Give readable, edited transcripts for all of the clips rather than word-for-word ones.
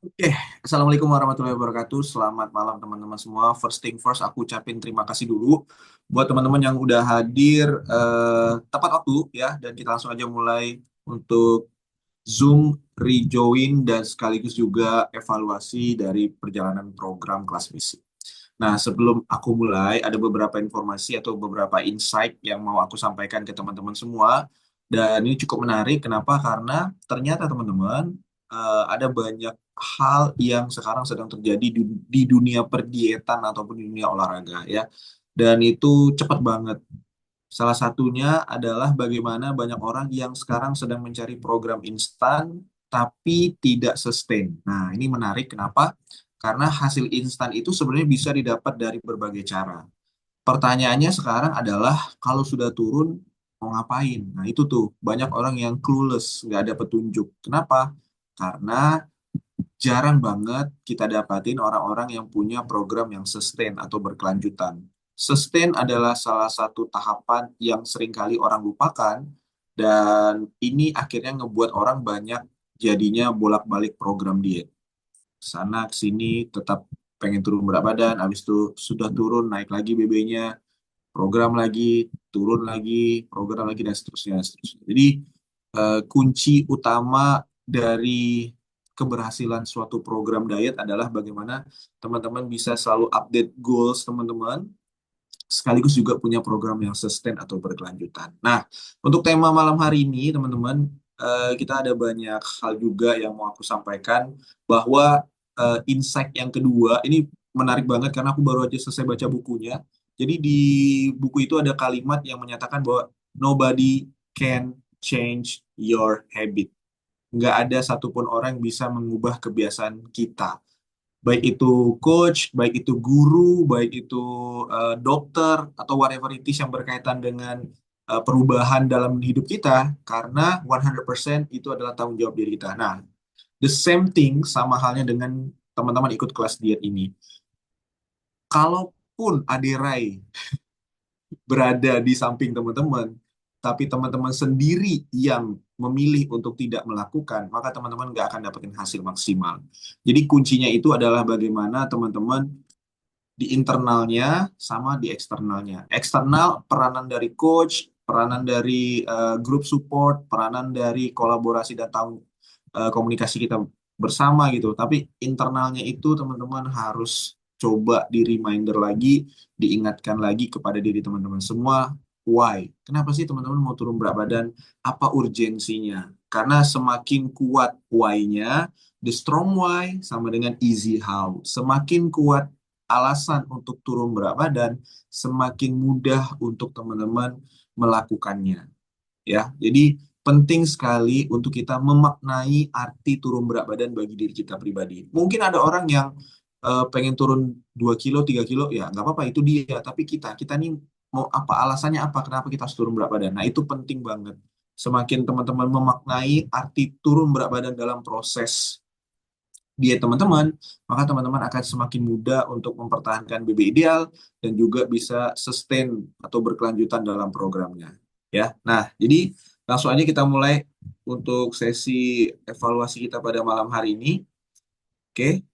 Oke, Assalamualaikum warahmatullahi wabarakatuh. Selamat malam teman-teman semua. First thing first, aku ucapin terima kasih dulu buat teman-teman yang udah hadir tepat waktu ya. Dan kita langsung aja mulai untuk Zoom, rejoin, dan sekaligus juga evaluasi dari perjalanan program kelas misi. Nah, sebelum aku mulai, ada beberapa informasi atau beberapa insight yang mau aku sampaikan ke teman-teman semua. Dan ini cukup menarik. Kenapa? Karena ternyata teman-teman ada banyak hal yang sekarang sedang terjadi di dunia perdietan ataupun di dunia olahraga ya. Dan itu cepat banget. Salah satunya adalah bagaimana banyak orang yang sekarang sedang mencari program instan tapi tidak sustain. Nah, ini menarik. Kenapa? Karena hasil instan itu sebenarnya bisa didapat dari berbagai cara. Pertanyaannya sekarang adalah kalau sudah turun mau ngapain? Nah, itu tuh banyak orang yang clueless, nggak ada petunjuk. Kenapa? Karena jarang banget kita dapatin orang-orang yang punya program yang sustain atau berkelanjutan. Sustain adalah salah satu tahapan yang seringkali orang lupakan dan ini akhirnya ngebuat orang banyak jadinya bolak-balik program diet. Sana ke sini tetap pengen turun berat badan, habis itu sudah turun naik lagi BB-nya, program lagi, turun lagi, program lagi dan seterusnya, dan seterusnya. Jadi kunci utama dari keberhasilan suatu program diet adalah bagaimana teman-teman bisa selalu update goals teman-teman, sekaligus juga punya program yang sustain atau berkelanjutan. Nah, untuk tema malam hari ini, teman-teman, kita ada banyak hal juga yang mau aku sampaikan, bahwa insight yang kedua, ini menarik banget karena aku baru aja selesai baca bukunya. Jadi di buku itu ada kalimat yang menyatakan bahwa nobody can change your habit. Nggak ada satupun orang yang bisa mengubah kebiasaan kita, baik itu coach, baik itu guru, baik itu dokter, atau whatever it is yang berkaitan dengan perubahan dalam hidup kita, karena 100% itu adalah tanggung jawab diri kita. Nah, the same thing sama halnya dengan teman-teman ikut kelas diet ini. Kalaupun Aderai berada di samping teman-teman, tapi teman-teman sendiri yang memilih untuk tidak melakukan, maka teman-teman nggak akan dapetin hasil maksimal. Jadi kuncinya itu adalah bagaimana teman-teman di internalnya sama di eksternalnya. Eksternal, peranan dari coach, peranan dari grup support, peranan dari kolaborasi dan komunikasi kita bersama gitu. Tapi internalnya itu teman-teman harus coba di reminder lagi, diingatkan lagi kepada diri teman-teman semua, why? Kenapa sih teman-teman mau turun berat badan? Apa urgensinya? Karena semakin kuat why-nya, the strong why sama dengan easy how. Semakin kuat alasan untuk turun berat badan, semakin mudah untuk teman-teman melakukannya. Ya, jadi penting sekali untuk kita memaknai arti turun berat badan bagi diri kita pribadi. Mungkin ada orang yang pengen turun 2 kilo, 3 kilo, ya nggak apa-apa itu dia. Tapi kita nih mau apa alasannya apa kenapa kita harus turun berat badan. Nah, itu penting banget. Semakin teman-teman memaknai arti turun berat badan dalam proses diet teman-teman, maka teman-teman akan semakin mudah untuk mempertahankan BB ideal dan juga bisa sustain atau berkelanjutan dalam programnya. Ya, nah jadi langsung aja kita mulai untuk sesi evaluasi kita pada malam hari ini. Oke,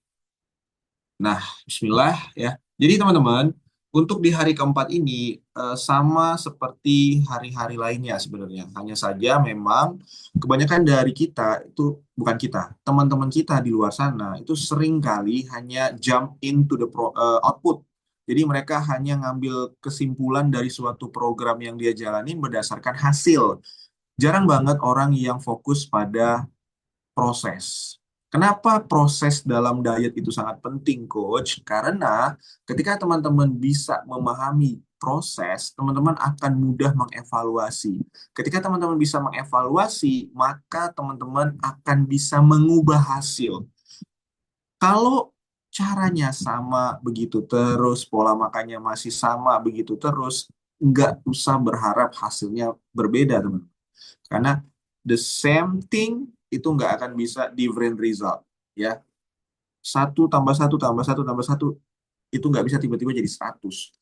nah Bismillah ya. Jadi teman-teman, untuk di hari keempat ini sama seperti hari-hari lainnya sebenarnya. Hanya saja memang kebanyakan dari kita itu bukan kita, teman-teman kita di luar sana itu sering kali hanya jump into the output. Jadi mereka hanya ngambil kesimpulan dari suatu program yang dia jalanin berdasarkan hasil. Jarang banget orang yang fokus pada proses. Kenapa proses dalam diet itu sangat penting, Coach? Karena ketika teman-teman bisa memahami proses, teman-teman akan mudah mengevaluasi. Ketika teman-teman bisa mengevaluasi, maka teman-teman akan bisa mengubah hasil. Kalau caranya sama begitu terus, pola makannya masih sama begitu terus, nggak usah berharap hasilnya berbeda, teman-teman. Karena the same thing itu nggak akan bisa different result. Ya, satu tambah satu tambah satu tambah satu itu nggak bisa tiba-tiba jadi 100.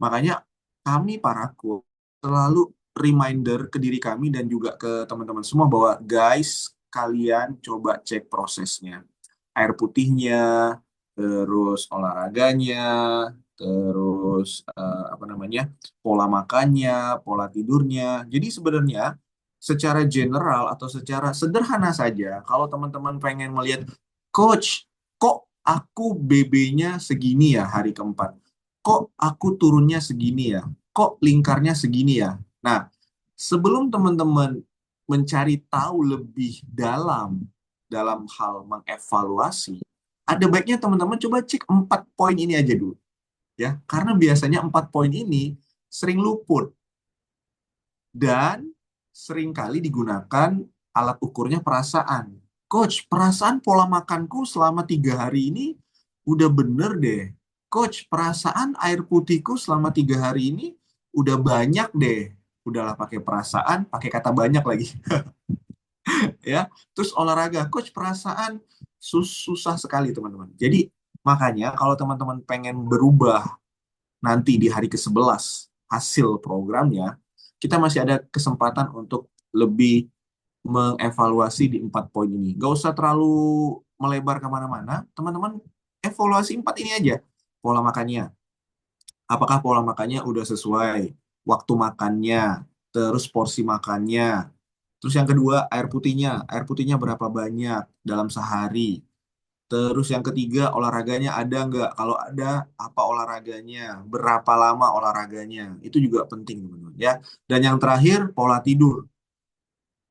Makanya kami para coach selalu reminder ke diri kami dan juga ke teman-teman semua bahwa guys, kalian coba cek prosesnya. air putihnya, terus olahraganya, terus apa namanya, pola makannya, pola tidurnya. Jadi sebenarnya secara general atau secara sederhana saja, kalau teman-teman pengen melihat, coach, kok aku BB-nya segini ya hari keempat? Kok aku turunnya segini ya? Kok lingkarnya segini ya? Nah, sebelum teman-teman mencari tahu lebih dalam hal mengevaluasi, ada baiknya teman-teman coba cek 4 poin ini aja dulu, ya, karena biasanya 4 poin ini sering luput dan seringkali digunakan alat ukurnya perasaan. Coach, perasaan pola makanku selama 3 hari ini udah bener deh. Coach, perasaan air putihku selama 3 hari ini udah banyak deh. Udahlah, pakai perasaan, pakai kata banyak lagi. Ya. Terus olahraga, coach, perasaan susah sekali teman-teman. Jadi makanya kalau teman-teman pengen berubah nanti di hari ke-11 hasil programnya, kita masih ada kesempatan untuk lebih mengevaluasi di 4 poin ini. Gak usah terlalu melebar kemana-mana, teman-teman evaluasi 4 ini aja. Pola makannya, apakah pola makannya udah sesuai, waktu makannya, terus porsi makannya. Terus yang kedua, air putihnya berapa banyak dalam sehari. Terus yang ketiga, olahraganya ada nggak? Kalau ada, apa olahraganya? Berapa lama olahraganya? Itu juga penting, teman-teman, ya. Dan yang terakhir, pola tidur.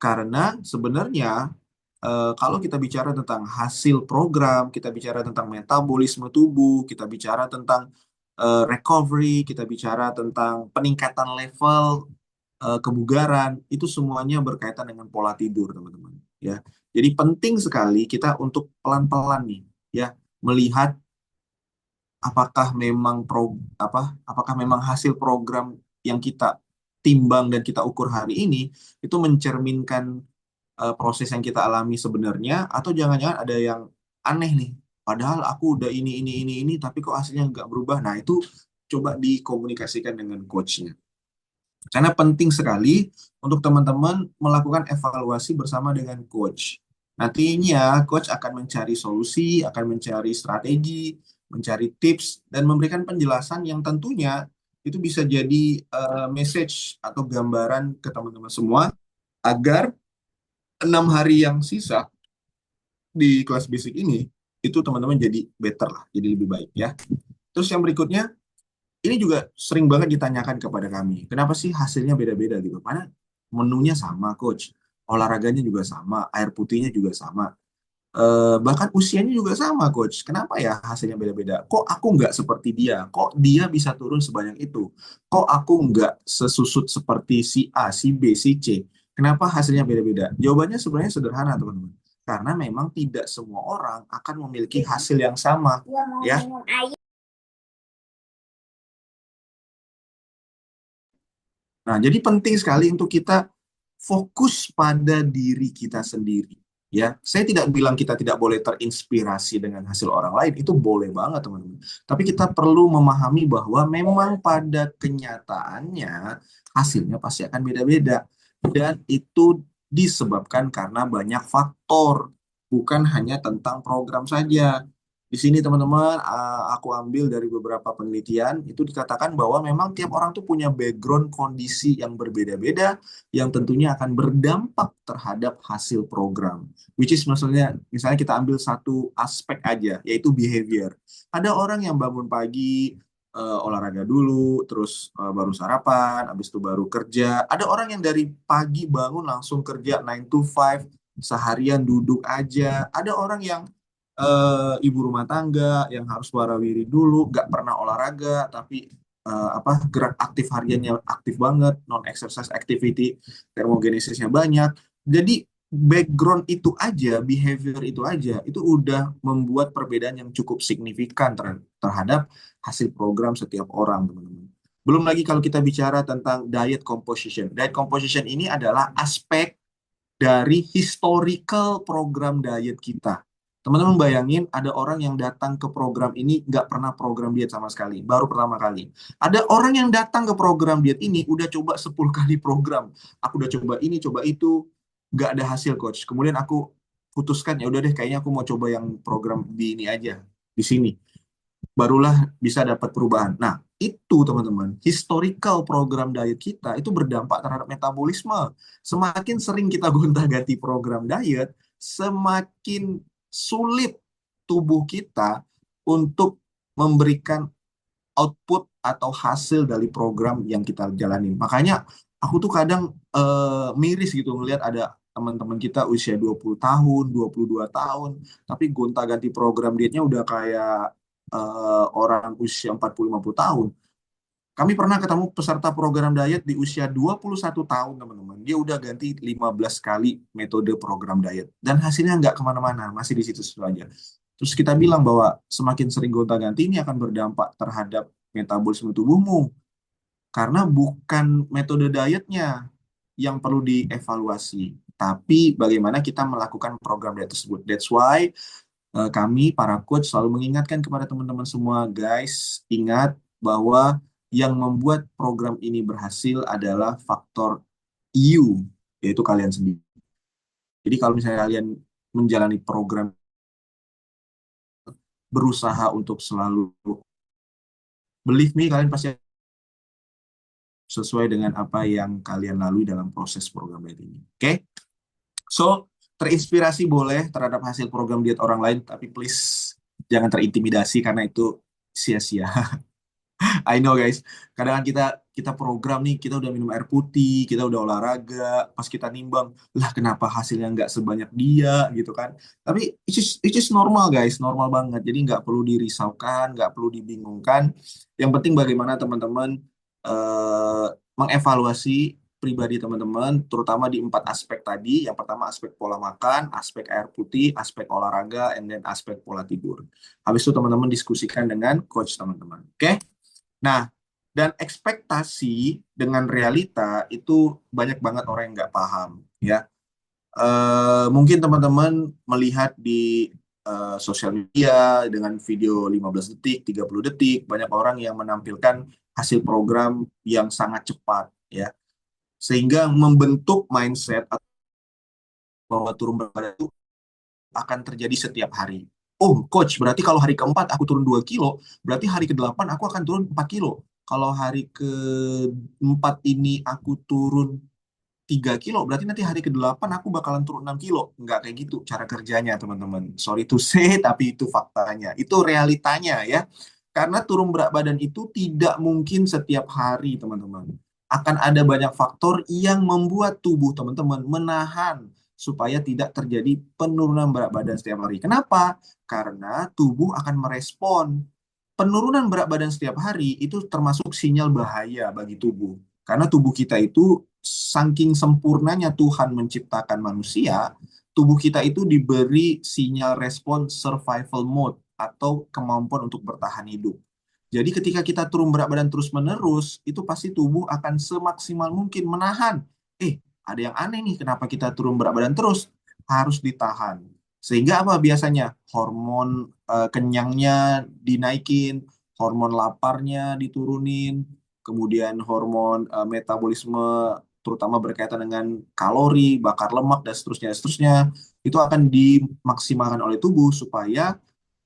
Karena sebenarnya kalau kita bicara tentang hasil program, kita bicara tentang metabolisme tubuh, kita bicara tentang recovery, kita bicara tentang peningkatan level kebugaran, itu semuanya berkaitan dengan pola tidur, teman-teman. Ya, jadi penting sekali kita untuk pelan-pelan nih, ya, melihat apakah memang apakah memang hasil program yang kita timbang dan kita ukur hari ini itu mencerminkan proses yang kita alami sebenarnya, atau jangan-jangan ada yang aneh nih. Padahal aku udah ini, tapi kok hasilnya nggak berubah. Nah, itu coba dikomunikasikan dengan coachnya. Karena penting sekali untuk teman-teman melakukan evaluasi bersama dengan coach. Nantinya coach akan mencari solusi, akan mencari strategi, mencari tips, dan memberikan penjelasan yang tentunya itu bisa jadi message atau gambaran ke teman-teman semua agar 6 hari yang sisa di kelas basic ini itu teman-teman jadi better lah, jadi lebih baik, ya. Terus yang berikutnya, ini juga sering banget ditanyakan kepada kami, kenapa sih hasilnya beda-beda gitu? Karena menunya sama, coach, olahraganya juga sama, air putihnya juga sama, bahkan usianya juga sama, coach. Kenapa ya hasilnya beda-beda? Kok aku nggak seperti dia? Kok dia bisa turun sebanyak itu? Kok aku nggak sesusut seperti si A, si B, si C? Kenapa hasilnya beda-beda? Jawabannya sebenarnya sederhana, teman-teman. Karena memang tidak semua orang akan memiliki hasil yang sama, ya. Nah, jadi penting sekali untuk kita fokus pada diri kita sendiri. Ya, saya tidak bilang kita tidak boleh terinspirasi dengan hasil orang lain, itu boleh banget, teman-teman. Tapi kita perlu memahami bahwa memang pada kenyataannya hasilnya pasti akan beda-beda. Dan itu disebabkan karena banyak faktor, bukan hanya tentang program saja. Di sini teman-teman, aku ambil dari beberapa penelitian, itu dikatakan bahwa memang tiap orang tuh punya background kondisi yang berbeda-beda, yang tentunya akan berdampak terhadap hasil program. Which is misalnya kita ambil satu aspek aja, yaitu behavior. Ada orang yang bangun pagi, olahraga dulu, terus baru sarapan, habis itu baru kerja. Ada orang yang dari pagi bangun langsung kerja 9 to 5, seharian duduk aja. Ada orang yang ibu rumah tangga yang harus warawiri dulu, nggak pernah olahraga, tapi gerak aktif hariannya aktif banget, non exercise activity, termogenesisnya banyak. Jadi background itu aja, behavior itu aja, itu udah membuat perbedaan yang cukup signifikan terhadap hasil program setiap orang, teman-teman. Belum lagi kalau kita bicara tentang diet composition. Diet composition ini adalah aspek dari historical program diet kita. Teman-teman bayangin ada orang yang datang ke program ini nggak pernah program diet sama sekali, baru pertama kali. Ada orang yang datang ke program diet ini udah coba 10 kali program. Aku udah coba ini, coba itu, nggak ada hasil, coach. Kemudian aku putuskan ya udah deh kayaknya aku mau coba yang program di ini aja di sini, barulah bisa dapat perubahan. Nah, itu teman-teman, historical program diet kita itu berdampak terhadap metabolisme. Semakin sering kita gonta-ganti program diet, semakin sulit tubuh kita untuk memberikan output atau hasil dari program yang kita jalanin. Makanya aku tuh kadang miris gitu ngelihat ada teman-teman kita usia 20 tahun, 22 tahun, tapi gonta-ganti program dietnya udah kayak orang usia 40-50 tahun. Kami pernah ketemu peserta program diet di usia 21 tahun, teman-teman. Dia udah ganti 15 kali metode program diet. Dan hasilnya nggak kemana-mana, masih di situ-situ aja. Terus kita bilang bahwa semakin sering gonta-ganti ini akan berdampak terhadap metabolisme tubuhmu. Karena bukan metode dietnya yang perlu dievaluasi, tapi bagaimana kita melakukan program diet tersebut. That's why kami para coach selalu mengingatkan kepada teman-teman semua, guys, ingat bahwa yang membuat program ini berhasil adalah faktor you, yaitu kalian sendiri. Jadi kalau misalnya kalian menjalani program, berusaha untuk selalu believe me, kalian pasti sesuai dengan apa yang kalian lalui dalam proses program diet ini. Oke? So, terinspirasi boleh terhadap hasil program diet orang lain, tapi please jangan terintimidasi karena itu sia-sia. I know guys, kadang kita kita program nih, kita udah minum air putih, kita udah olahraga, pas kita nimbang, lah kenapa hasilnya nggak sebanyak dia gitu kan? Tapi it is normal guys, normal banget. Jadi nggak perlu dirisaukan, nggak perlu dibingungkan. Yang penting bagaimana teman-teman eh, mengevaluasi pribadi teman-teman, terutama di 4 aspek tadi. Yang pertama aspek pola makan, aspek air putih, aspek olahraga, and then aspek pola tidur. Habis itu teman-teman diskusikan dengan coach teman-teman. Oke? Nah, dan ekspektasi dengan realita itu banyak banget orang yang nggak paham, ya. Mungkin teman-teman melihat di sosial media dengan video 15 detik, 30 detik, banyak orang yang menampilkan hasil program yang sangat cepat, ya. Sehingga membentuk mindset bahwa turun berat badan itu akan terjadi setiap hari. Oh, coach, berarti kalau hari keempat aku turun 2 kilo, berarti hari ke-8 aku akan turun 4 kilo. Kalau hari keempat ini aku turun 3 kilo, berarti nanti hari ke-8 aku bakalan turun 6 kilo. Nggak kayak gitu cara kerjanya, teman-teman. Sorry to say, tapi itu faktanya. Itu realitanya ya. Karena turun berat badan itu tidak mungkin setiap hari, teman-teman. Akan ada banyak faktor yang membuat tubuh teman-teman menahan supaya tidak terjadi penurunan berat badan setiap hari. Kenapa? Karena tubuh akan merespon. Penurunan berat badan setiap hari itu termasuk sinyal bahaya bagi tubuh. Karena tubuh kita itu saking sempurnanya Tuhan menciptakan manusia, tubuh kita itu diberi sinyal respon survival mode atau kemampuan untuk bertahan hidup. Jadi ketika kita turun berat badan terus-menerus, itu pasti tubuh akan semaksimal mungkin menahan. Ada yang aneh nih, kenapa kita turun berat badan terus? Harus ditahan. Sehingga apa biasanya? Hormon kenyangnya dinaikin, hormon laparnya diturunin, kemudian hormon metabolisme terutama berkaitan dengan kalori, bakar lemak dan seterusnya, itu akan dimaksimalkan oleh tubuh supaya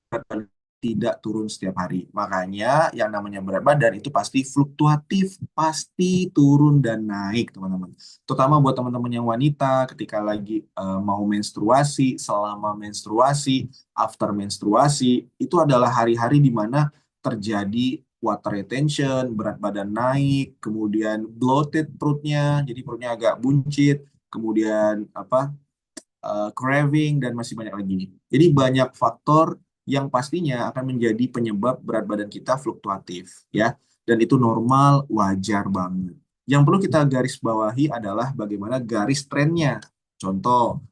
berat badan tidak turun setiap hari. Makanya yang namanya berat badan itu pasti fluktuatif, pasti turun dan naik, teman-teman. Terutama buat teman-teman yang wanita ketika lagi mau menstruasi, selama menstruasi, after menstruasi, itu adalah hari-hari di mana terjadi water retention, berat badan naik, kemudian bloated perutnya, jadi perutnya agak buncit, kemudian apa craving, dan masih banyak lagi. Jadi banyak faktor yang pastinya akan menjadi penyebab berat badan kita fluktuatif, ya. Dan itu normal, wajar banget. Yang perlu kita garis bawahi adalah bagaimana garis trennya. Contoh,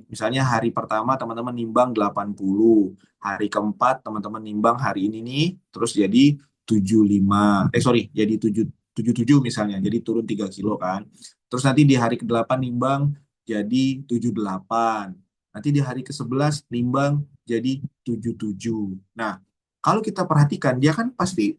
misalnya hari pertama teman-teman nimbang 80, hari keempat teman-teman nimbang hari ini nih, terus jadi 75, sorry, jadi 77 misalnya, jadi turun 3 kilo kan. Terus nanti di hari ke-8 nimbang jadi 78. Nanti di hari ke-11 nimbang jadi 77. Nah, kalau kita perhatikan dia kan pasti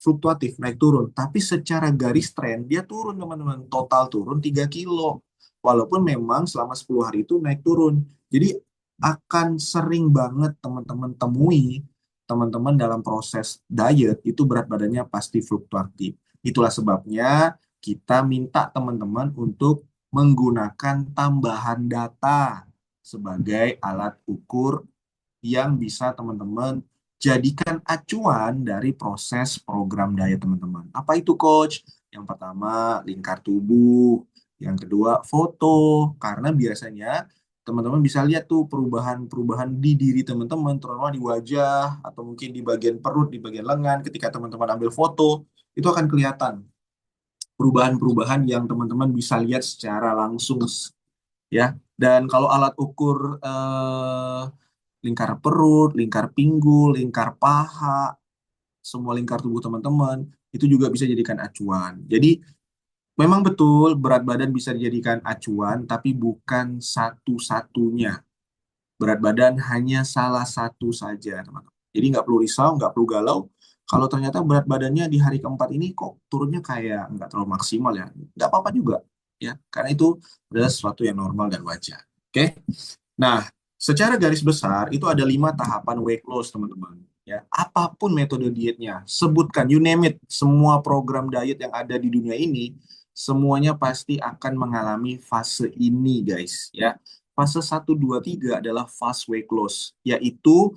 fluktuatif, naik turun. Tapi secara garis tren, dia turun teman-teman. Total turun 3 kilo. Walaupun memang selama 10 hari itu naik turun. Jadi akan sering banget teman-teman temui teman-teman dalam proses diet itu berat badannya pasti fluktuatif. Itulah sebabnya kita minta teman-teman untuk menggunakan tambahan data sebagai alat ukur yang bisa teman-teman jadikan acuan dari proses program diet teman-teman. Apa itu coach? Yang pertama, lingkar tubuh. Yang kedua, foto. Karena biasanya teman-teman bisa lihat tuh perubahan-perubahan di diri teman-teman, terutama di wajah atau mungkin di bagian perut, di bagian lengan. Ketika teman-teman ambil foto, itu akan kelihatan perubahan-perubahan yang teman-teman bisa lihat secara langsung ya. Dan kalau alat ukur lingkar perut, lingkar pinggul, lingkar paha, semua lingkar tubuh teman-teman itu juga bisa dijadikan acuan. Jadi memang betul berat badan bisa dijadikan acuan, tapi bukan satu-satunya. Berat badan hanya salah satu saja, teman-teman. Jadi nggak perlu risau, nggak perlu galau. Kalau ternyata berat badannya di hari keempat ini kok turunnya kayak nggak terlalu maksimal ya, nggak apa-apa juga ya, karena itu adalah sesuatu yang normal dan wajar. Oke? Nah, secara garis besar itu ada 5 tahapan weight loss, teman-teman. Ya, apapun metode dietnya, sebutkan, you name it, semua program diet yang ada di dunia ini, semuanya pasti akan mengalami fase ini, guys. Ya, fase 1, 2, 3 adalah fast weight loss, yaitu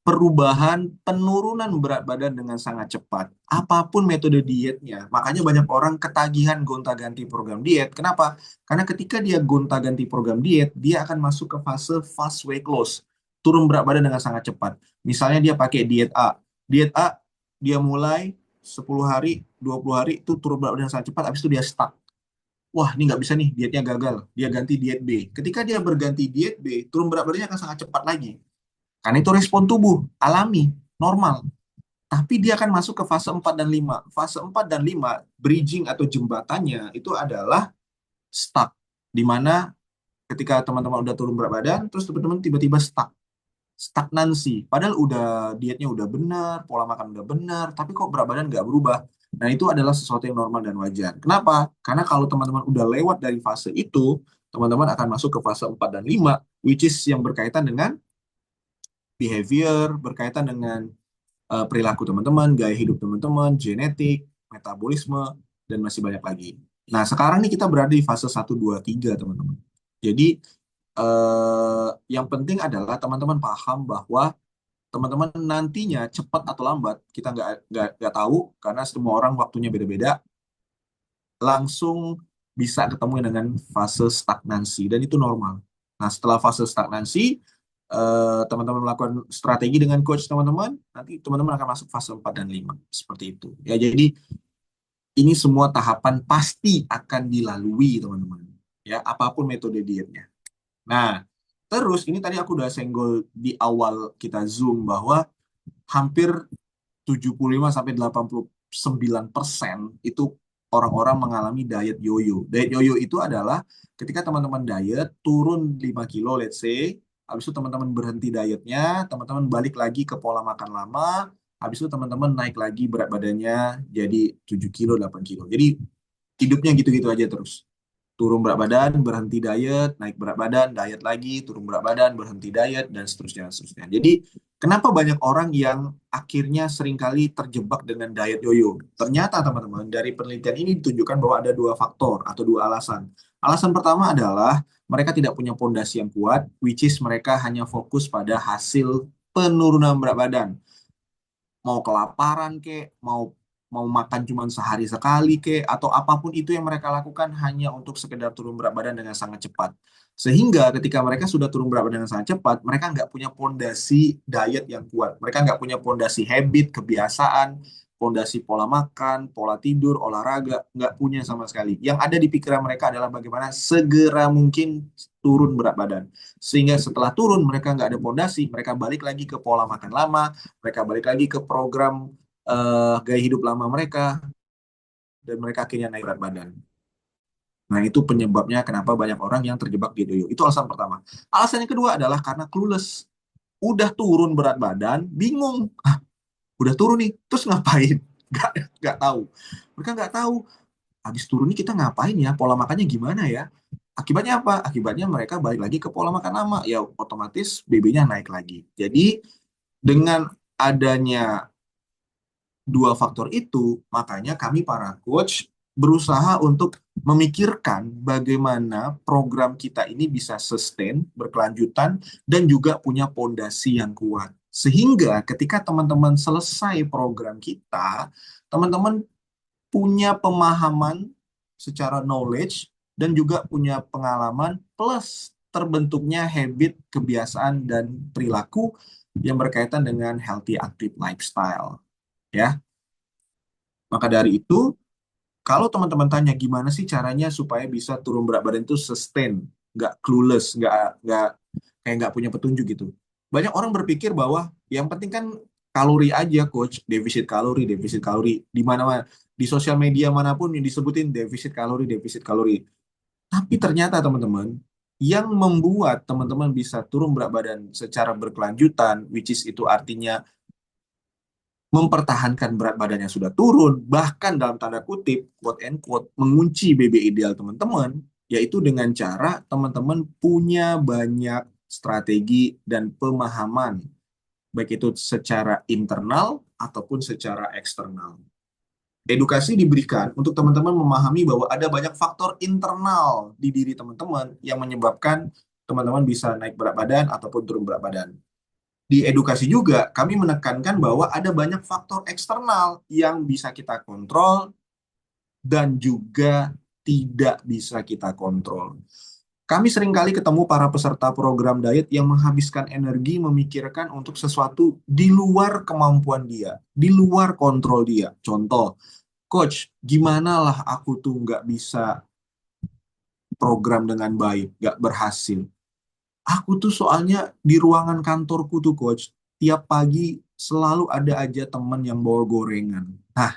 perubahan penurunan berat badan dengan sangat cepat. Apapun metode dietnya, makanya banyak orang ketagihan gonta-ganti program diet. Kenapa? Karena ketika dia gonta-ganti program diet, dia akan masuk ke fase fast weight loss. Turun berat badan dengan sangat cepat. Misalnya dia pakai diet A. Diet A, dia mulai 10 hari, 20 hari, itu turun berat badan dengan sangat cepat, habis itu dia stuck. Wah, ini nggak bisa nih, dietnya gagal. Dia ganti diet B. Ketika dia berganti diet B, turun berat badannya akan sangat cepat lagi. Karena itu respon tubuh, alami, normal. Tapi dia akan masuk ke fase 4 dan 5. Fase 4 dan 5, bridging atau jembatannya, itu adalah stuck. Di mana ketika teman-teman udah turun berat badan, terus teman-teman tiba-tiba stuck. Stagnansi. Padahal udah dietnya udah benar, pola makan udah benar, tapi kok berat badan nggak berubah. Nah, itu adalah sesuatu yang normal dan wajar. Kenapa? Karena kalau teman-teman udah lewat dari fase itu, teman-teman akan masuk ke fase 4 dan 5, which is yang berkaitan dengan behavior, berkaitan dengan perilaku teman-teman, gaya hidup teman-teman, genetik, metabolisme, dan masih banyak lagi. Nah, sekarang nih kita berada di fase 1, 2, 3, teman-teman. Jadi, yang penting adalah teman-teman paham bahwa teman-teman nantinya cepat atau lambat, kita nggak tahu, karena semua orang waktunya beda-beda, langsung bisa ketemu dengan fase stagnansi, dan itu normal. Nah, setelah fase stagnansi, teman-teman melakukan strategi dengan coach teman-teman, nanti teman-teman akan masuk fase 4 dan 5. Seperti itu. Ya, jadi ini semua tahapan pasti akan dilalui, teman-teman. Ya, apapun metode dietnya. Nah, terus ini tadi aku udah senggol di awal kita Zoom bahwa hampir 75 sampai 89% itu orang-orang mengalami diet yoyo. Diet yoyo itu adalah ketika teman-teman diet turun 5 kilo let's say, habis itu teman-teman berhenti dietnya, teman-teman balik lagi ke pola makan lama, habis itu teman-teman naik lagi berat badannya jadi 7 kilo, 8 kilo. Jadi hidupnya gitu-gitu aja terus. Turun berat badan, berhenti diet, naik berat badan, diet lagi, turun berat badan, berhenti diet, dan seterusnya, seterusnya. Jadi, kenapa banyak orang yang akhirnya seringkali terjebak dengan diet yoyo? Ternyata, teman-teman, dari penelitian ini ditunjukkan bahwa ada 2 faktor atau 2 alasan. Alasan pertama adalah mereka tidak punya pondasi yang kuat, which is mereka hanya fokus pada hasil penurunan berat badan. Mau kelaparan kek, mau mau makan cuma sehari sekali kek, atau apapun itu yang mereka lakukan hanya untuk sekedar turun berat badan dengan sangat cepat. Sehingga ketika mereka sudah turun berat badan dengan sangat cepat, mereka nggak punya pondasi diet yang kuat. Mereka nggak punya pondasi habit, kebiasaan, pondasi pola makan, pola tidur, olahraga, nggak punya sama sekali. Yang ada di pikiran mereka adalah bagaimana segera mungkin turun berat badan. Sehingga setelah turun, mereka nggak ada pondasi, mereka balik lagi ke pola makan lama, mereka balik lagi ke program gaya hidup lama mereka, dan mereka akhirnya naik berat badan. Nah, itu penyebabnya kenapa banyak orang yang terjebak di yoyo. Itu alasan pertama. Alasan yang kedua adalah karena clueless. Udah turun berat badan, bingung. Ah, udah turun nih, terus ngapain? nggak nggak tahu. Mereka nggak tahu habis turun ini kita ngapain ya, pola makannya gimana ya. Akibatnya apa? Akibatnya mereka balik lagi ke pola makan lama, ya otomatis BB-nya naik lagi. Jadi dengan adanya dua faktor itu, makanya kami para coach berusaha untuk memikirkan bagaimana program kita ini bisa sustain, berkelanjutan, dan juga punya pondasi yang kuat. Sehingga ketika teman-teman selesai program kita, teman-teman punya pemahaman secara knowledge dan juga punya pengalaman plus terbentuknya habit, kebiasaan, dan perilaku yang berkaitan dengan healthy active lifestyle. Ya, maka dari itu, kalau teman-teman tanya gimana sih caranya supaya bisa turun berat badan itu sustain, nggak clueless, nggak kayak nggak punya petunjuk gitu. Banyak orang berpikir bahwa yang penting kan kalori aja, coach, defisit kalori di mana-mana, di sosial media manapun yang disebutin defisit kalori. Tapi ternyata teman-teman, yang membuat teman-teman bisa turun berat badan secara berkelanjutan, which is itu artinya mempertahankan berat badan yang sudah turun, bahkan dalam tanda kutip, quote and quote, mengunci BB ideal teman-teman, yaitu dengan cara teman-teman punya banyak strategi dan pemahaman, baik itu secara internal ataupun secara eksternal. Edukasi diberikan untuk teman-teman memahami bahwa ada banyak faktor internal di diri teman-teman yang menyebabkan teman-teman bisa naik berat badan ataupun turun berat badan. Di edukasi juga, kami menekankan bahwa ada banyak faktor eksternal yang bisa kita kontrol dan juga tidak bisa kita kontrol. Kami seringkali ketemu para peserta program diet yang menghabiskan energi memikirkan untuk sesuatu di luar kemampuan dia, di luar kontrol dia. Contoh, coach, gimana lah aku tuh nggak bisa program dengan baik, nggak berhasil. Aku tuh soalnya di ruangan kantorku tuh coach, tiap pagi selalu ada aja teman yang bawa gorengan. Nah,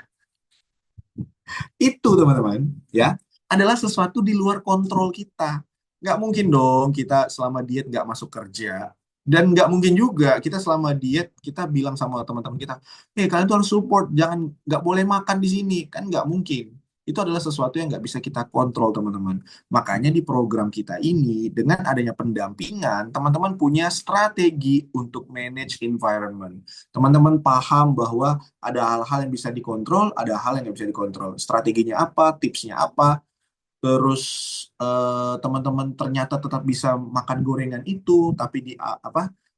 itu teman-teman, ya, adalah sesuatu di luar kontrol kita. Nggak mungkin dong kita selama diet nggak masuk kerja. Dan nggak mungkin juga kita selama diet, kita bilang sama teman-teman kita, kalian tuh harus support, jangan, nggak boleh makan di sini. Kan nggak mungkin. Itu adalah sesuatu yang nggak bisa kita kontrol, teman-teman. Makanya di program kita ini, dengan adanya pendampingan, teman-teman punya strategi untuk manage environment. Teman-teman paham bahwa ada hal-hal yang bisa dikontrol, ada hal yang nggak bisa dikontrol. Strateginya apa, tipsnya apa, terus teman-teman ternyata tetap bisa makan gorengan itu, tapi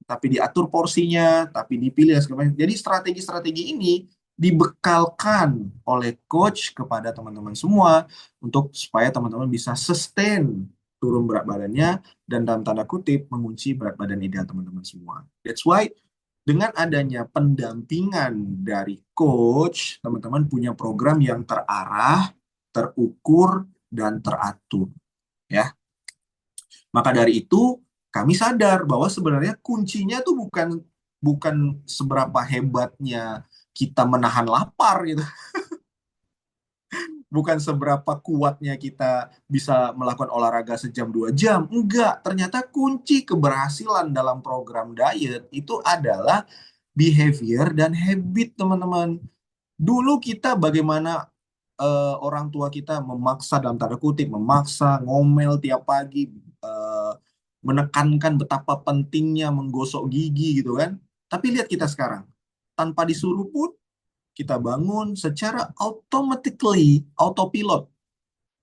tapi diatur porsinya, tapi dipilih dan segala macam. Jadi strategi-strategi ini dibekalkan oleh coach kepada teman-teman semua untuk supaya teman-teman bisa sustain turun berat badannya dan dalam tanda kutip mengunci berat badan ideal teman-teman semua. That's why dengan adanya pendampingan dari coach, teman-teman punya program yang terarah, terukur, dan teratur. Ya, maka dari itu kami sadar bahwa sebenarnya kuncinya tuh bukan bukan seberapa hebatnya kita menahan lapar gitu, bukan seberapa kuatnya kita bisa melakukan olahraga sejam 2 jam. Enggak, ternyata kunci keberhasilan dalam program diet itu adalah behavior dan habit, teman-teman. Dulu kita bagaimana orang tua kita memaksa, dalam tanda kutip, memaksa ngomel tiap pagi, menekankan betapa pentingnya menggosok gigi gitu kan. Tapi lihat kita sekarang, tanpa disuruh pun kita bangun secara automatically, autopilot,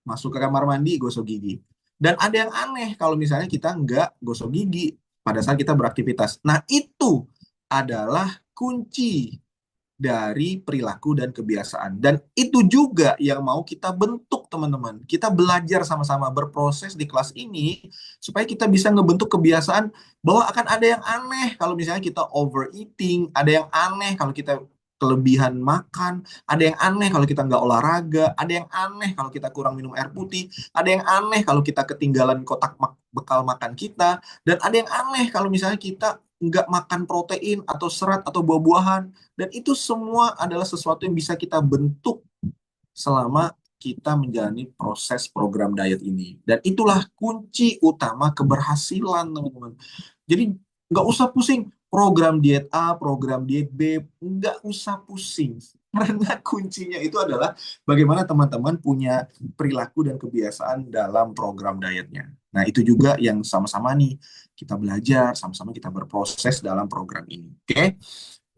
masuk ke kamar mandi, gosok gigi. Dan ada yang aneh kalau misalnya kita nggak gosok gigi pada saat kita beraktivitas. Nah, itu adalah kunci dari perilaku dan kebiasaan. Dan itu juga yang mau kita bentuk, teman-teman. Kita belajar sama-sama berproses di kelas ini supaya kita bisa ngebentuk kebiasaan bahwa akan ada yang aneh kalau misalnya kita overeating, ada yang aneh kalau kita kelebihan makan, ada yang aneh kalau kita nggak olahraga, ada yang aneh kalau kita kurang minum air putih, ada yang aneh kalau kita ketinggalan kotak bekal makan kita, dan ada yang aneh kalau misalnya kita nggak makan protein atau serat atau buah-buahan. Dan itu semua adalah sesuatu yang bisa kita bentuk selama kita menjalani proses program diet ini. Dan itulah kunci utama keberhasilan, teman-teman. Jadi nggak usah pusing program diet A, program diet B, nggak usah pusing. Karena kuncinya itu adalah bagaimana teman-teman punya perilaku dan kebiasaan dalam program dietnya. Nah, itu juga yang sama-sama nih kita belajar, sama-sama kita berproses dalam program ini. Oke?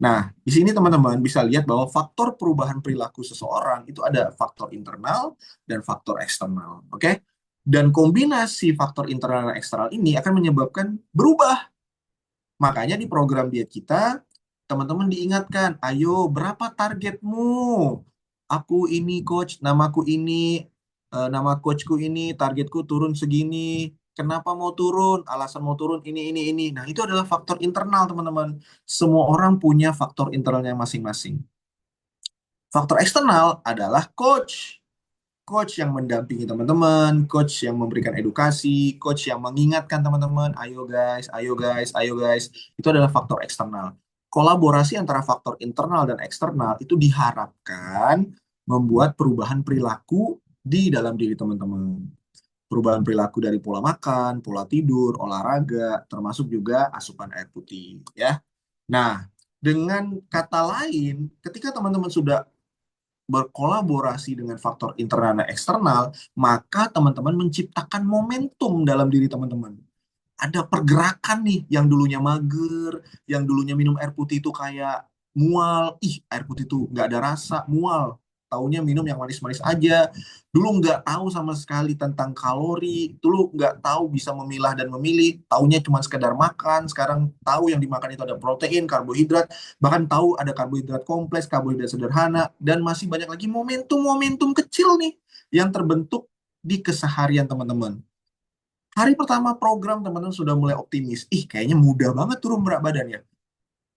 Nah, di sini teman-teman bisa lihat bahwa faktor perubahan perilaku seseorang itu ada faktor internal dan faktor eksternal. Oke? Dan kombinasi faktor internal dan eksternal ini akan menyebabkan berubah. Makanya di program diet kita, teman-teman diingatkan, ayo berapa targetmu? Aku ini coach, namaku ini, nama coachku ini, targetku turun segini. Kenapa mau turun? Alasan mau turun ini. Nah, itu adalah faktor internal, teman-teman. Semua orang punya faktor internalnya masing-masing. Faktor eksternal adalah coach. Coach yang mendampingi teman-teman, coach yang memberikan edukasi, coach yang mengingatkan teman-teman, ayo guys, ayo guys, ayo guys. Itu adalah faktor eksternal. Kolaborasi antara faktor internal dan eksternal itu diharapkan membuat perubahan perilaku di dalam diri teman-teman. Perubahan perilaku dari pola makan, pola tidur, olahraga, termasuk juga asupan air putih, ya. Nah, dengan kata lain, ketika teman-teman sudah berkolaborasi dengan faktor internal dan eksternal, maka teman-teman menciptakan momentum dalam diri teman-teman. Ada pergerakan nih yang dulunya mager, yang dulunya minum air putih itu kayak mual, ih air putih itu nggak ada rasa, mual. Taunya minum yang manis-manis aja. Dulu nggak tahu sama sekali tentang kalori, dulu nggak tahu bisa memilah dan memilih, taunya cuma sekedar makan, sekarang tahu yang dimakan itu ada protein, karbohidrat, bahkan tahu ada karbohidrat kompleks, karbohidrat sederhana, dan masih banyak lagi momentum-momentum kecil nih yang terbentuk di keseharian teman-teman. Hari pertama program teman-teman sudah mulai optimis. Ih, kayaknya mudah banget turun berat badannya.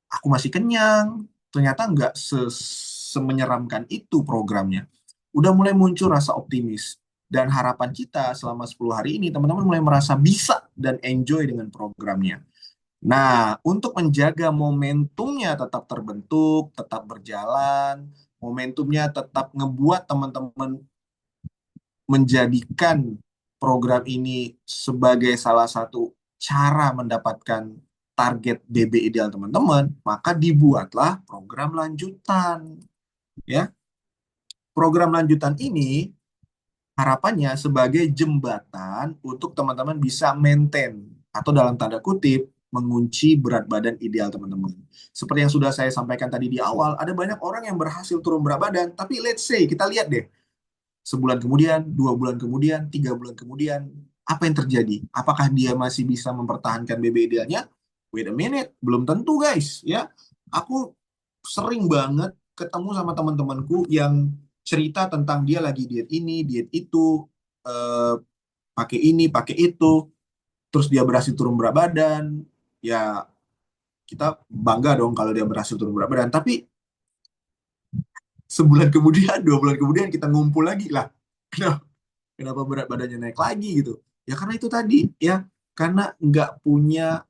Aku masih kenyang. Ternyata nggak semenyeramkan itu programnya. Udah mulai muncul rasa optimis. Dan harapan kita selama 10 hari ini, teman-teman mulai merasa bisa dan enjoy dengan programnya. Nah, untuk menjaga momentumnya tetap terbentuk, tetap berjalan, momentumnya tetap ngebuat teman-teman menjadikan program ini sebagai salah satu cara mendapatkan target BB ideal teman-teman, maka dibuatlah program lanjutan, ya. Program lanjutan ini harapannya sebagai jembatan untuk teman-teman bisa maintain atau dalam tanda kutip mengunci berat badan ideal teman-teman. Seperti yang sudah saya sampaikan tadi di awal, ada banyak orang yang berhasil turun berat badan, tapi let's say kita lihat deh, sebulan kemudian, 2 bulan kemudian, 3 bulan kemudian, apa yang terjadi? Apakah dia masih bisa mempertahankan BB idealnya? Wait a minute, belum tentu guys, ya. Aku sering banget ketemu sama teman-temanku yang cerita tentang dia lagi diet ini, diet itu, eh, pakai ini, pakai itu, terus dia berhasil turun berat badan. Ya, kita bangga dong kalau dia berhasil turun berat badan. Tapi sebulan kemudian, 2 bulan kemudian kita ngumpul lagi lah. Kenapa berat badannya naik lagi gitu? Ya karena itu tadi, ya karena nggak punya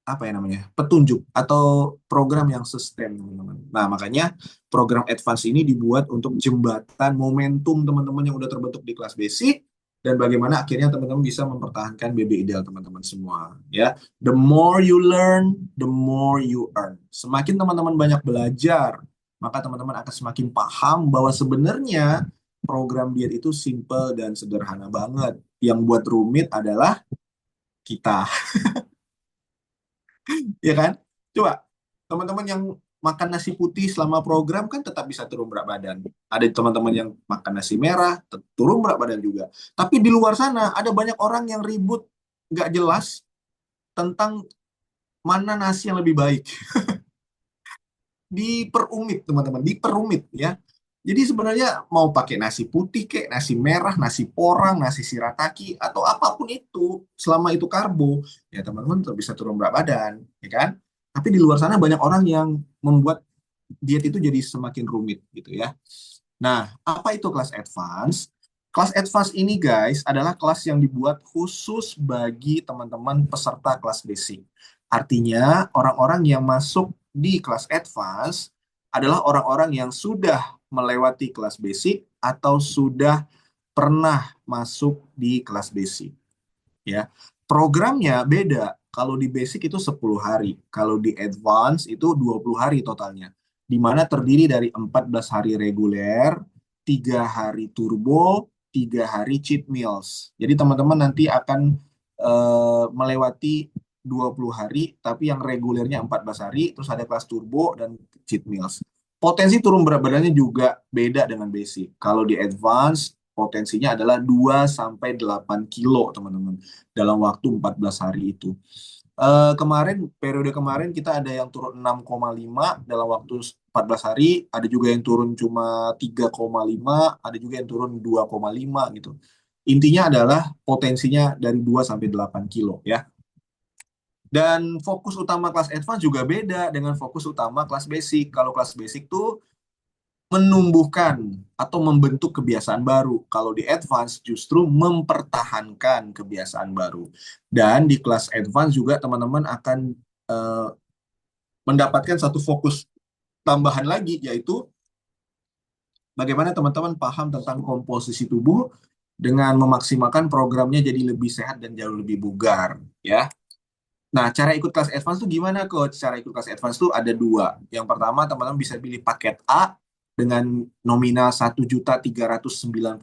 apa ya namanya petunjuk atau program yang sustain teman-teman. Nah makanya program advance ini dibuat untuk jembatan momentum teman-teman yang udah terbentuk di kelas basic dan bagaimana akhirnya teman-teman bisa mempertahankan BB ideal teman-teman semua, ya. The more you learn, the more you earn. Semakin teman-teman banyak belajar, maka teman-teman akan semakin paham bahwa sebenarnya program diet itu simple dan sederhana banget. Yang buat rumit adalah kita, ya kan? Coba teman-teman yang makan nasi putih selama program kan tetap bisa turun berat badan. Ada teman-teman yang makan nasi merah, turun berat badan juga. Tapi di luar sana ada banyak orang yang ribut nggak jelas tentang mana nasi yang lebih baik. Diperumit teman-teman, diperumit ya. Jadi sebenarnya mau pakai nasi putih kek, nasi merah, nasi porang, nasi shirataki atau apapun itu, selama itu karbo, ya teman-teman tetap bisa turun berat badan, ya kan? Tapi di luar sana banyak orang yang membuat diet itu jadi semakin rumit gitu ya. Nah, apa itu kelas advance? Kelas advance ini guys adalah kelas yang dibuat khusus bagi teman-teman peserta kelas basic. Artinya orang-orang yang masuk di kelas advance adalah orang-orang yang sudah melewati kelas basic atau sudah pernah masuk di kelas basic, ya. Programnya beda. Kalau di basic itu 10 hari, kalau di advance itu 20 hari totalnya. di mana terdiri dari 14 hari reguler, 3 hari turbo, 3 hari cheat meals. Jadi teman-teman nanti akan melewati 20 hari, tapi yang regulernya 14 hari, terus ada kelas turbo dan cheat meals. Potensi turun berat badannya juga beda dengan basic. Kalau di advance, potensinya adalah 2-8 kilo, teman-teman, dalam waktu 14 hari itu. Periode kemarin kita ada yang turun 6,5 dalam waktu 14 hari, ada juga yang turun cuma 3,5, ada juga yang turun 2,5 gitu. Intinya adalah potensinya dari 2-8 kilo ya. Dan fokus utama kelas advance juga beda dengan fokus utama kelas basic. Kalau kelas basic tuh menumbuhkan atau membentuk kebiasaan baru. Kalau di advance justru mempertahankan kebiasaan baru. Dan di kelas advance juga teman-teman akan eh, mendapatkan satu fokus tambahan lagi, yaitu bagaimana teman-teman paham tentang komposisi tubuh dengan memaksimalkan programnya jadi lebih sehat dan jauh lebih bugar, ya. Nah, cara ikut kelas advance tuh gimana, Coach? Cara ikut kelas advance tuh ada dua. Yang pertama, teman-teman bisa pilih paket A dengan nominal 1.395.000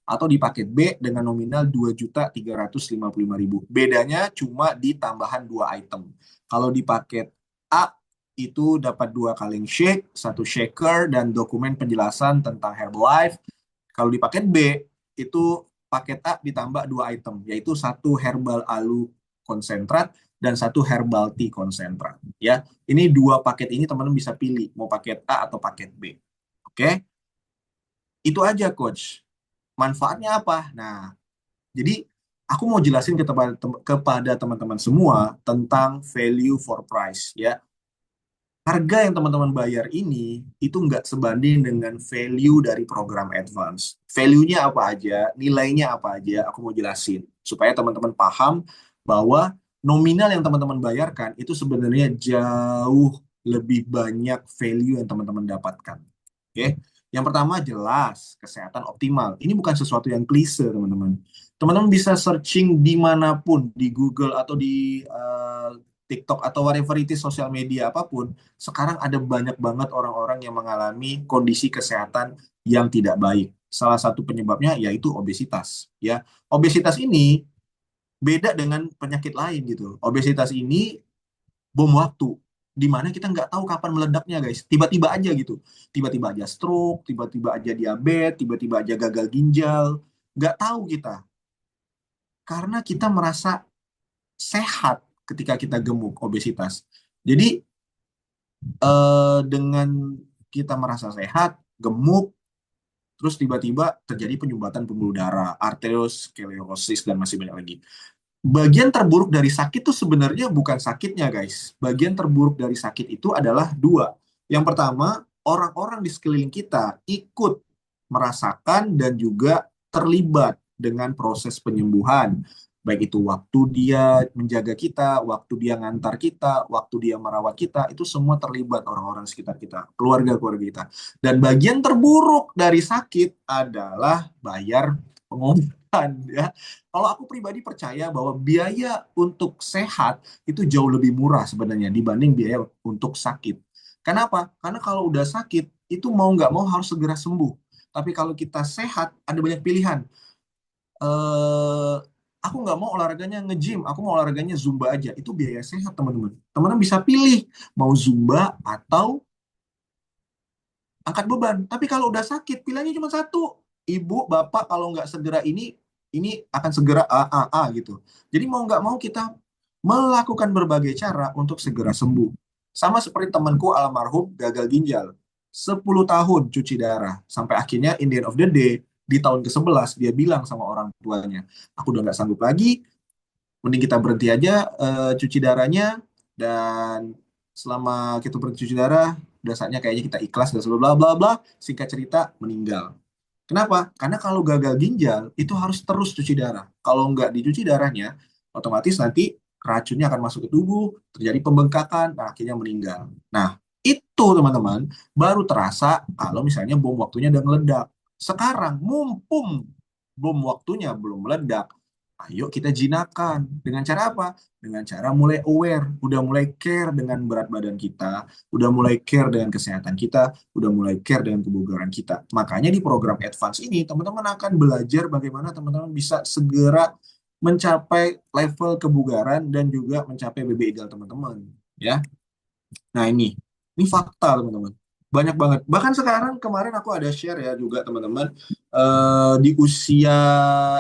atau di paket B dengan nominal 2.355.000. Bedanya cuma di tambahan 2 item. Kalau di paket A itu dapat 2 kaleng shake, 1 shaker, dan dokumen penjelasan tentang Herbalife. Kalau di paket B itu paket A ditambah 2 item, yaitu 1 herbal alu konsentrat dan 1 herbal tea konsentrat. Ya, ini 2 paket ini teman-teman bisa pilih mau paket A atau paket B. Oke, itu aja coach. Manfaatnya apa? Nah, jadi aku mau jelasin kepada teman-teman semua tentang value for price ya. Harga yang teman-teman bayar ini itu nggak sebanding dengan value dari program advance. Value-nya apa aja, nilainya apa aja, aku mau jelasin. Supaya teman-teman paham bahwa nominal yang teman-teman bayarkan itu sebenarnya jauh lebih banyak value yang teman-teman dapatkan. Oke? Yang pertama jelas, kesehatan optimal. Ini bukan sesuatu yang klise, teman-teman. Teman-teman bisa searching dimanapun, di Google atau di TikTok atau whatever it is, sosial media apapun, sekarang ada banyak banget orang-orang yang mengalami kondisi kesehatan yang tidak baik. Salah satu penyebabnya yaitu obesitas. Ya, obesitas ini beda dengan penyakit lain gitu. Obesitas ini bom waktu, di mana kita nggak tahu kapan meledaknya guys. Tiba-tiba aja gitu. Tiba-tiba aja stroke, tiba-tiba aja diabetes, tiba-tiba aja gagal ginjal. Nggak tahu kita. Karena kita merasa sehat ketika kita gemuk, obesitas. Jadi dengan kita merasa sehat, gemuk, terus tiba-tiba terjadi penyumbatan pembuluh darah, arteriosklerosis, dan masih banyak lagi. Bagian terburuk dari sakit itu sebenarnya bukan sakitnya, guys. Bagian terburuk dari sakit itu adalah dua. Yang pertama, orang-orang di sekeliling kita ikut merasakan dan juga terlibat dengan proses penyembuhan. Baik itu waktu dia menjaga kita, waktu dia ngantar kita, waktu dia merawat kita, itu semua terlibat orang-orang sekitar kita, keluarga-keluarga kita. Dan bagian terburuk dari sakit adalah bayar pengobatan, ya. Kalau aku pribadi percaya bahwa biaya untuk sehat itu jauh lebih murah sebenarnya dibanding biaya untuk sakit. Kenapa? Karena kalau udah sakit, itu mau nggak mau harus segera sembuh. Tapi kalau kita sehat, ada banyak pilihan. eh aku nggak mau olahraganya nge-gym, aku mau olahraganya Zumba aja. Itu biaya sehat, teman-teman. Teman-teman bisa pilih mau Zumba atau angkat beban. Tapi kalau udah sakit, pilihannya cuma satu. Ibu, bapak, kalau nggak segera ini akan segera A gitu. Jadi mau nggak mau kita melakukan berbagai cara untuk segera sembuh. Sama seperti temanku almarhum gagal ginjal. 10 tahun cuci darah. Sampai akhirnya in the end of the day, di tahun ke-11 dia bilang sama orang tuanya, aku udah nggak sanggup lagi, mending kita berhenti aja cuci darahnya, dan selama kita berhenti cuci darah, udah saatnya kayaknya kita ikhlas dan bla bla bla. Singkat cerita, meninggal. Kenapa? Karena kalau gagal ginjal itu harus terus cuci darah. Kalau nggak dicuci darahnya, otomatis nanti racunnya akan masuk ke tubuh, terjadi pembengkakan, nah akhirnya meninggal. Nah, itu teman-teman baru terasa kalau misalnya bom waktunya udah meledak. Sekarang mumpung bom waktunya belum meledak, Ayo kita jinakan. Dengan cara apa? Dengan cara mulai aware, udah mulai care dengan berat badan kita, udah mulai care dengan kesehatan kita, udah mulai care dengan kebugaran kita. Makanya di program advance ini, teman-teman akan belajar bagaimana teman-teman bisa segera mencapai level kebugaran dan juga mencapai BB ideal teman-teman. Ya, nah ini fakta teman-teman. Banyak banget. Bahkan sekarang kemarin aku ada share ya juga teman-teman, di usia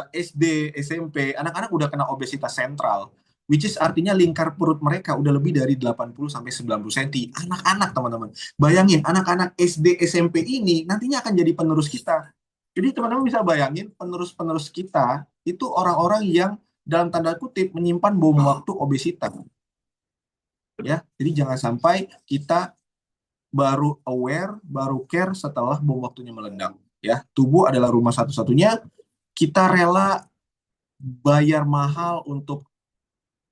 SD, SMP, anak-anak udah kena obesitas sentral. Which is artinya lingkar perut mereka udah lebih dari 80 sampai 90 cm. Anak-anak teman-teman. Bayangin anak-anak SD, SMP ini nantinya akan jadi penerus kita. Jadi teman-teman bisa bayangin penerus-penerus kita itu orang-orang yang dalam tanda kutip menyimpan bom waktu obesitas ya. Jadi jangan sampai kita baru aware, baru care setelah bom waktunya meledak. Ya, tubuh adalah rumah satu-satunya. Kita rela bayar mahal untuk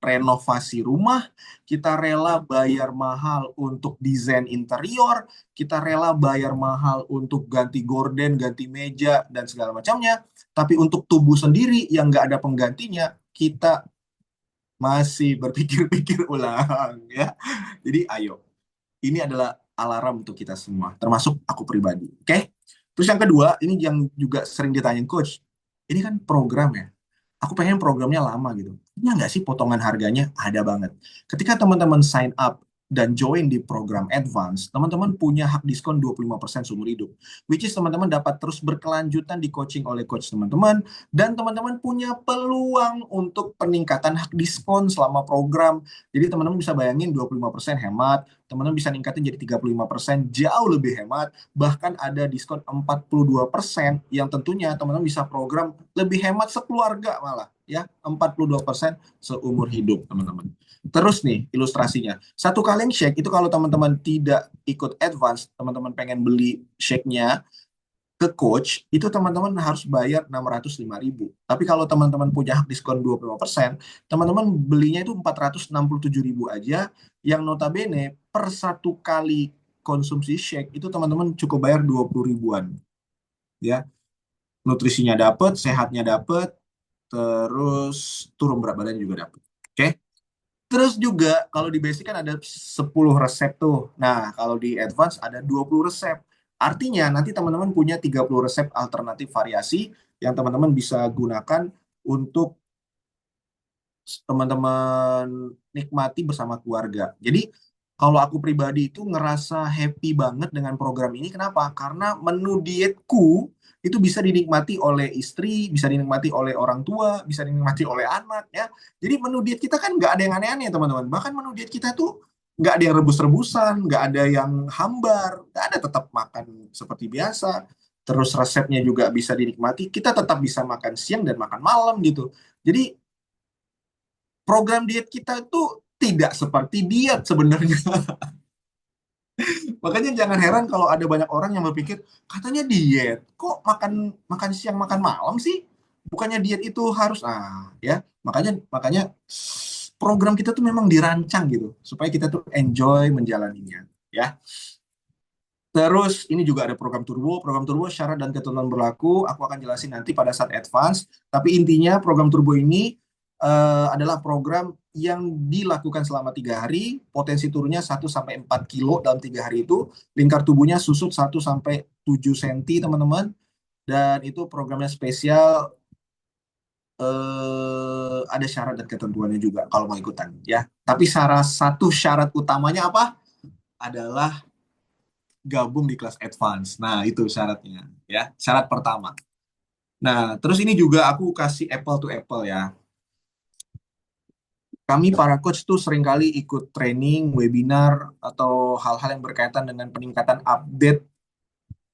renovasi rumah, kita rela bayar mahal untuk desain interior, kita rela bayar mahal untuk ganti gorden, ganti meja, dan segala macamnya. Tapi untuk tubuh sendiri yang nggak ada penggantinya, kita masih berpikir-pikir ulang ya. Jadi ayo, ini adalah alarm untuk kita semua, termasuk aku pribadi. Oke? Terus yang kedua, ini yang juga sering ditanyain coach. Ini kan program ya. Aku pengen programnya lama gitu. Punya nggak sih potongan harganya? Ada banget. Ketika teman-teman sign up dan join di program advance, teman-teman punya hak diskon 25% seumur hidup. Which is teman-teman dapat terus berkelanjutan di coaching oleh coach teman-teman, dan teman-teman punya peluang untuk peningkatan hak diskon selama program. Jadi teman-teman bisa bayangin 25% hemat, teman-teman bisa ningkatin jadi 35%, jauh lebih hemat, bahkan ada diskon 42% yang tentunya teman-teman bisa program lebih hemat sekeluarga malah ya, 42% seumur hidup teman-teman. Terus nih ilustrasinya, satu kaleng shake itu kalau teman-teman tidak ikut advance, teman-teman pengen beli shake-nya ke coach, itu teman-teman harus bayar 605.000. Tapi kalau teman-teman punya hak diskon 25%, teman-teman belinya itu 467.000 aja, yang notabene per satu kali konsumsi shake itu teman-teman cukup bayar 20 ribuan. Ya, nutrisinya dapat, sehatnya dapat, terus turun berat badan juga dapat. Oke? Terus juga kalau di basic kan ada 10 resep tuh. Nah, kalau di advance ada 20 resep. Artinya nanti teman-teman punya 30 resep alternatif variasi yang teman-teman bisa gunakan untuk teman-teman nikmati bersama keluarga. Jadi kalau aku pribadi itu ngerasa happy banget dengan program ini. Kenapa? Karena menu dietku itu bisa dinikmati oleh istri, bisa dinikmati oleh orang tua, bisa dinikmati oleh anak ya. Jadi menu diet kita kan nggak ada yang aneh-aneh teman-teman. Bahkan menu diet kita tuh nggak ada yang rebus-rebusan, nggak ada yang hambar, nggak ada, tetap makan seperti biasa. Terus resepnya juga bisa dinikmati. Kita tetap bisa makan siang dan makan malam gitu. Jadi program diet kita itu tidak seperti diet sebenarnya. Makanya jangan heran kalau ada banyak orang yang berpikir, katanya diet, kok makan makan siang makan malam sih? Bukannya diet itu harus ya. Makanya makanya program kita tuh memang dirancang gitu supaya kita tuh enjoy menjalaninya, ya. Terus ini juga ada program turbo. Program turbo syarat dan ketentuan berlaku. Aku akan jelasin nanti pada saat advance. Tapi intinya program turbo ini adalah program yang dilakukan selama 3 hari. Potensi turunnya 1 sampai 4 kilo dalam 3 hari itu. Lingkar tubuhnya susut 1 sampai 7 cm teman-teman. Dan itu programnya spesial. Ada syarat dan ketentuannya juga kalau mau ikutan ya. Tapi salah satu syarat utamanya apa? Adalah gabung di kelas advance. Nah, itu syaratnya ya. Syarat pertama. Nah, terus ini juga aku kasih apple to apple ya. Kami para coach tuh seringkali ikut training, webinar, atau hal-hal yang berkaitan dengan peningkatan update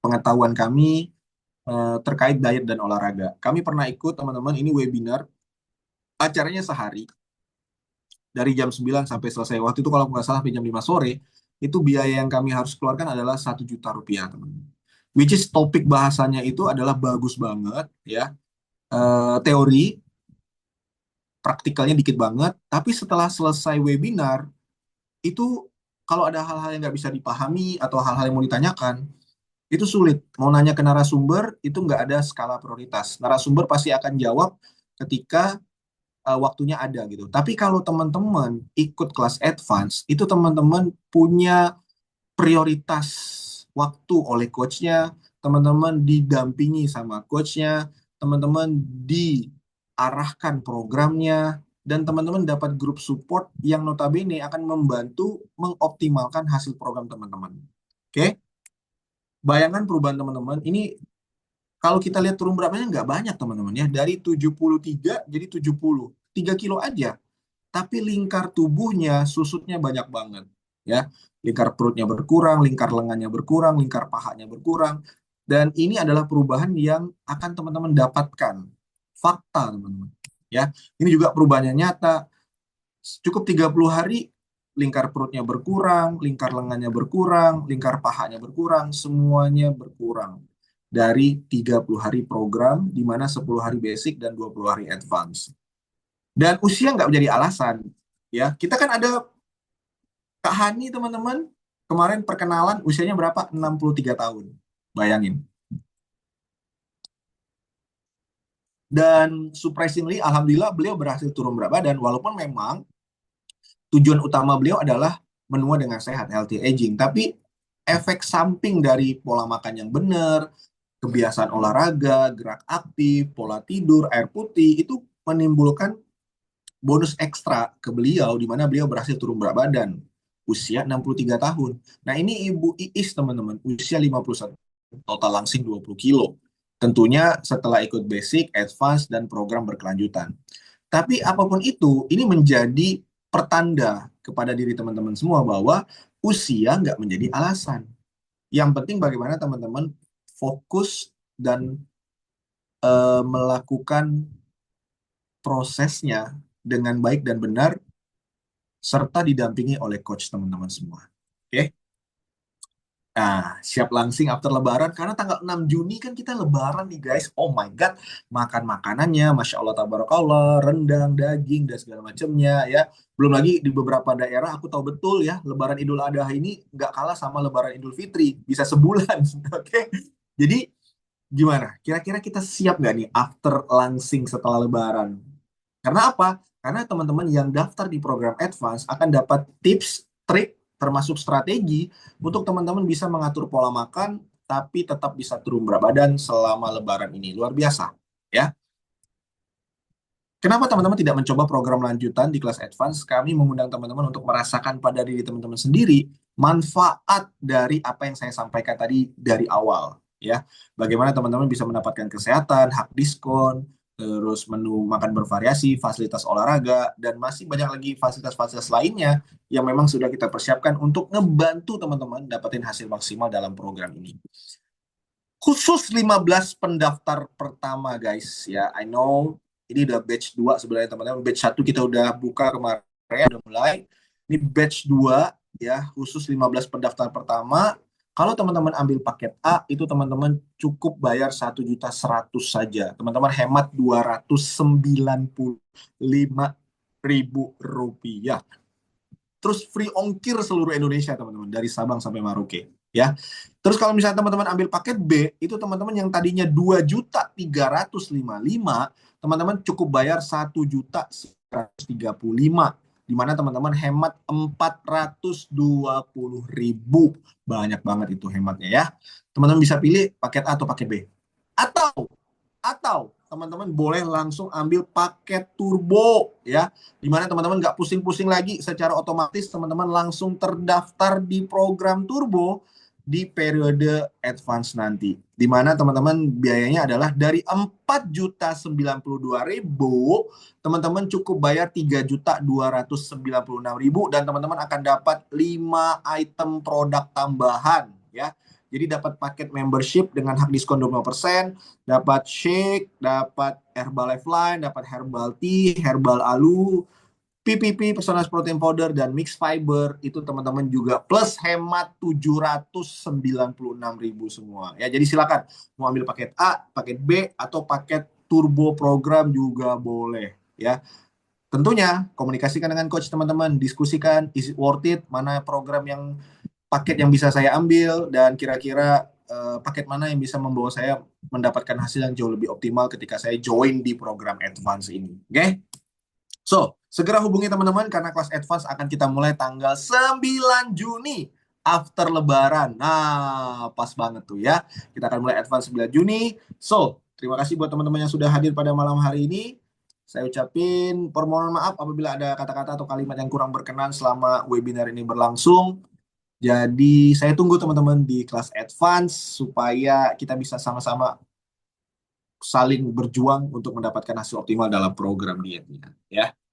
pengetahuan kami terkait diet dan olahraga. Kami pernah ikut teman-teman ini webinar, acaranya sehari, dari jam 9 sampai selesai. Waktu itu kalau nggak salah sampai jam 5 sore, itu biaya yang kami harus keluarkan adalah 1 juta rupiah teman-teman. Which is topik bahasanya itu adalah bagus banget ya. Teori, praktikalnya dikit banget, tapi setelah selesai webinar, itu kalau ada hal-hal yang nggak bisa dipahami atau hal-hal yang mau ditanyakan, itu sulit. Mau nanya ke narasumber, itu nggak ada skala prioritas. Narasumber pasti akan jawab ketika waktunya ada gitu. Tapi kalau teman-teman ikut kelas advance, itu teman-teman punya prioritas waktu oleh coachnya, teman-teman didampingi sama coachnya, teman-teman diarahkan programnya, dan teman-teman dapat grup support yang notabene akan membantu mengoptimalkan hasil program teman-teman. Oke? Bayangkan perubahan teman-teman, ini kalau kita lihat turun beratnya nggak banyak teman-teman ya, dari 73 jadi 70, 3 kilo aja. Tapi lingkar tubuhnya, susutnya banyak banget. Ya, lingkar perutnya berkurang, lingkar lengannya berkurang, lingkar pahanya berkurang. Dan ini adalah perubahan yang akan teman-teman dapatkan. Fakta, teman-teman. Ya, ini juga perubahannya nyata. Cukup 30 hari, lingkar perutnya berkurang, lingkar lengannya berkurang, lingkar pahanya berkurang, semuanya berkurang. Dari 30 hari program, di mana 10 hari basic dan 20 hari advance. Dan usia nggak menjadi alasan. Ya, kita kan ada Kak Hani teman-teman, kemarin perkenalan usianya berapa? 63 tahun. Bayangin. Dan surprisingly, alhamdulillah beliau berhasil turun berat badan, walaupun memang tujuan utama beliau adalah menua dengan sehat, healthy aging. Tapi efek samping dari pola makan yang benar, kebiasaan olahraga, gerak aktif, pola tidur, air putih, itu menimbulkan bonus ekstra ke beliau di mana beliau berhasil turun berat badan usia 63 tahun. Nah, ini Ibu Iis teman-teman, usia 51, total langsing 20 kilo. Tentunya setelah ikut basic, advance, dan program berkelanjutan. Tapi apapun itu, ini menjadi pertanda kepada diri teman-teman semua bahwa usia nggak menjadi alasan. Yang penting bagaimana teman-teman fokus dan melakukan prosesnya dengan baik dan benar serta didampingi oleh coach teman-teman semua. Oke? Nah, siap langsing after Lebaran karena tanggal 6 Juni kan kita Lebaran nih guys. Oh my God, makan makanannya, Masya Allah, tabarakallah, rendang, daging, dan segala macamnya ya. Belum lagi di beberapa daerah aku tahu betul ya, Lebaran Idul Adha ini nggak kalah sama Lebaran Idul Fitri, bisa sebulan. Oke? Jadi gimana? Kira-kira kita siap nggak nih after langsing setelah Lebaran? Karena apa? Karena teman-teman yang daftar di program advance akan dapat tips, trik, termasuk strategi untuk teman-teman bisa mengatur pola makan, tapi tetap bisa turun berat badan selama Lebaran ini. Luar biasa, ya. Kenapa teman-teman tidak mencoba program lanjutan di kelas advance? Kami mengundang teman-teman untuk merasakan pada diri teman-teman sendiri manfaat dari apa yang saya sampaikan tadi dari awal, ya. Bagaimana teman-teman bisa mendapatkan kesehatan, hak diskon, terus menu makan bervariasi, fasilitas olahraga, dan masih banyak lagi fasilitas-fasilitas lainnya yang memang sudah kita persiapkan untuk ngebantu teman-teman dapetin hasil maksimal dalam program ini. Khusus 15 pendaftar pertama guys ya. I know ini udah batch 2 sebenarnya teman-teman. Batch 1 kita udah buka kemarin, udah mulai. Ini batch 2 ya, khusus 15 pendaftar pertama. Kalau teman-teman ambil paket A, itu teman-teman cukup bayar 1.100.000 saja. Teman-teman hemat 295.000 rupiah. Terus free ongkir seluruh Indonesia teman-teman, dari Sabang sampai Merauke ya. Terus kalau misalnya teman-teman ambil paket B, itu teman-teman yang tadinya 2.355.000, teman-teman cukup bayar 1.135.000, di mana teman-teman hemat 420.000. Banyak banget itu hematnya ya. Teman-teman bisa pilih paket A atau paket B. Atau teman-teman boleh langsung ambil paket turbo ya, dimana teman-teman nggak pusing-pusing lagi, secara otomatis teman-teman langsung terdaftar di program turbo di periode advance nanti, dimana teman-teman biayanya adalah dari 4.092.000, teman-teman cukup bayar 3.296.000, dan teman-teman akan dapat 5 item produk tambahan ya. Jadi dapat paket membership dengan hak diskon 20%, dapat shake, dapat Herbalife Line, dapat herbal tea, herbal alu, PPP, personalized protein powder, dan mix fiber. Itu teman-teman juga plus hemat 796.000 semua. Ya, jadi silakan mau ambil paket A, paket B, atau paket turbo program juga boleh ya. Tentunya komunikasikan dengan coach teman-teman, diskusikan is it worth it, mana program yang paket yang bisa saya ambil, dan kira-kira paket mana yang bisa membawa saya mendapatkan hasil yang jauh lebih optimal ketika saya join di program advance ini. Oke? So, segera hubungi teman-teman karena kelas advance akan kita mulai tanggal 9 Juni after Lebaran. Nah, pas banget tuh ya. Kita akan mulai advance 9 Juni. So, terima kasih buat teman-teman yang sudah hadir pada malam hari ini. Saya ucapin permohonan maaf apabila ada kata-kata atau kalimat yang kurang berkenan selama webinar ini berlangsung. Jadi, saya tunggu teman-teman di kelas advance supaya kita bisa sama-sama saling berjuang untuk mendapatkan hasil optimal dalam program dietnya. Ya.